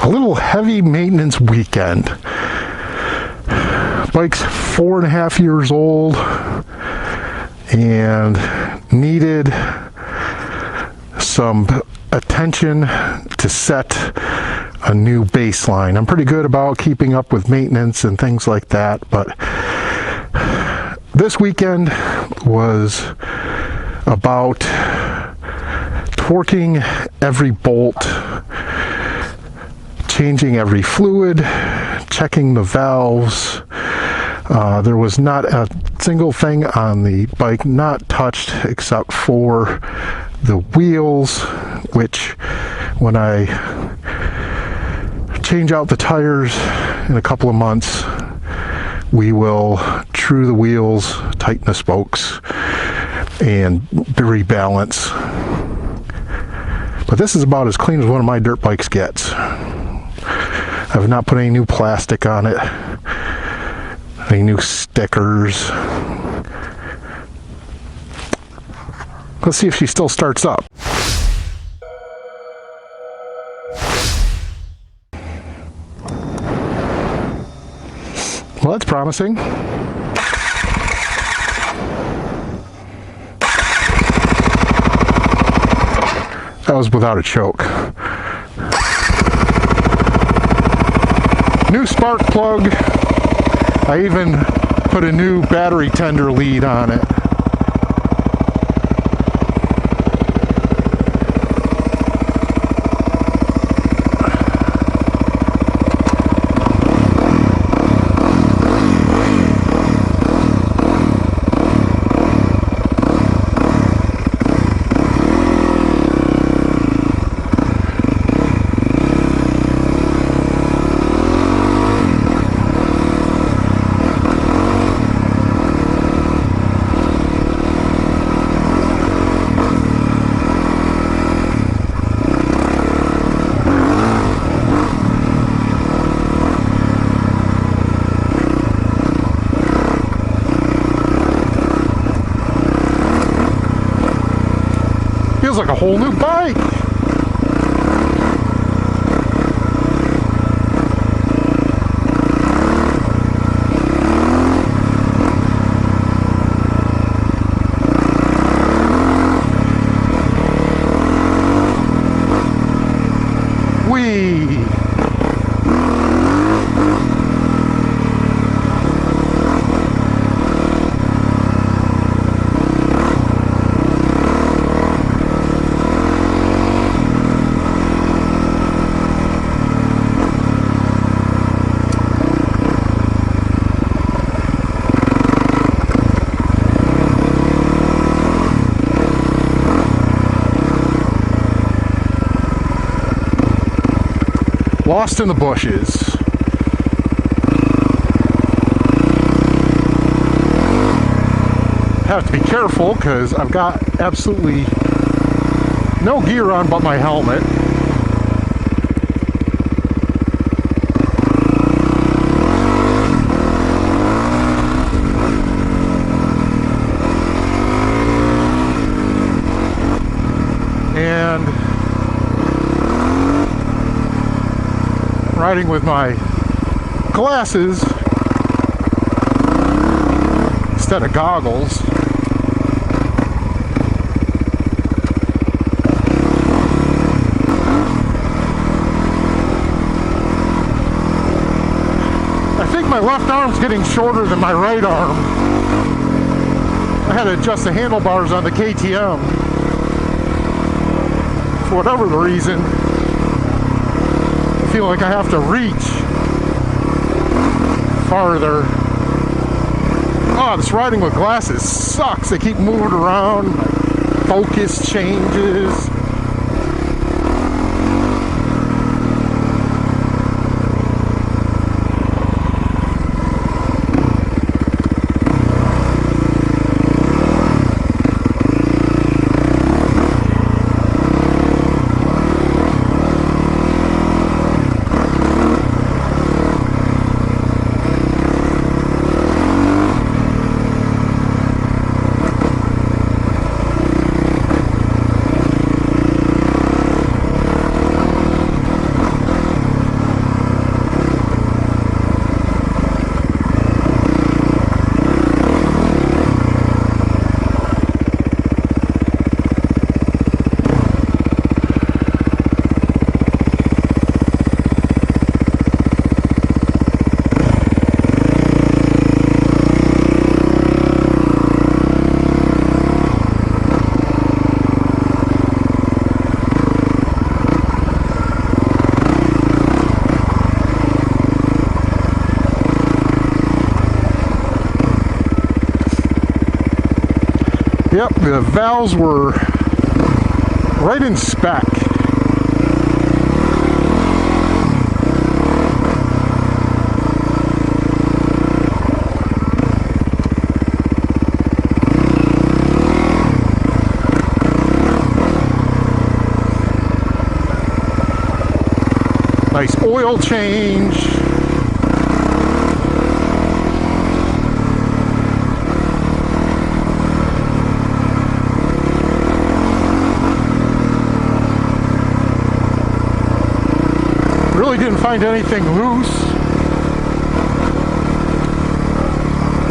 a little heavy maintenance weekend. Bike's 4.5 years old and needed some attention to set a new baseline. I'm pretty good about keeping up with maintenance and things like that, but this weekend was about torquing every bolt, changing every fluid, checking the valves. There was not a single thing on the bike not touched except for the wheels, which when I change out the tires in a couple of months, we will true the wheels, tighten the spokes, and rebalance. But this is about as clean as one of my dirt bikes gets. I've not put any new plastic on it, any new stickers. Let's see if she still starts up. Well, that's promising. That was without a choke. New spark plug. I even put a new battery tender lead on it. Feels like a whole new bike. Whee! Lost in the bushes. Have to be careful because I've got absolutely no gear on but my helmet. And riding with my glasses instead of goggles. I think my left arm's getting shorter than my right arm. I had to adjust the handlebars on the KTM. For whatever the reason, I feel like I have to reach farther. Oh, this riding with glasses sucks. They keep moving around. Focus changes. Yep, the valves were right in spec. Nice oil change. Really didn't find anything loose,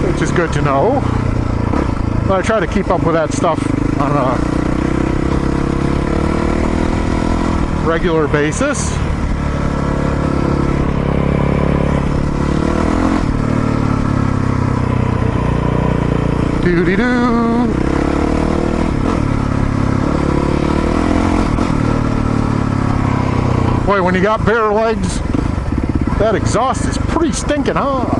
which is good to know. But I try to keep up with that stuff on a regular basis. Doo-dee-doo. Boy, when you got bare legs, that exhaust is pretty stinking hot.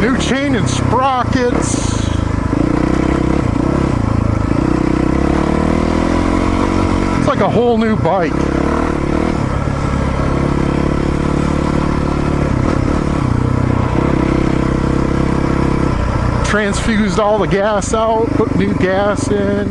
New chain and sprockets. It's like a whole new bike. Transfused all the gas out, put new gas in.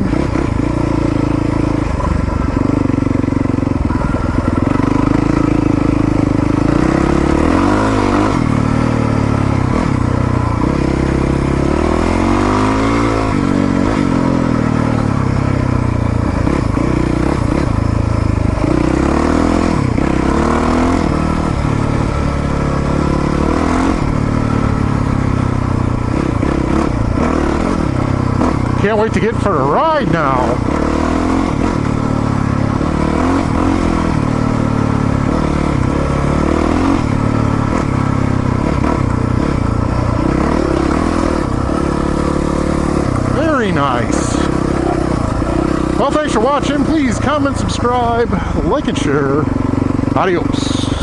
Can't wait to get for a ride now. Very nice. Well, thanks for watching. Please comment, subscribe, like, and share. Adios.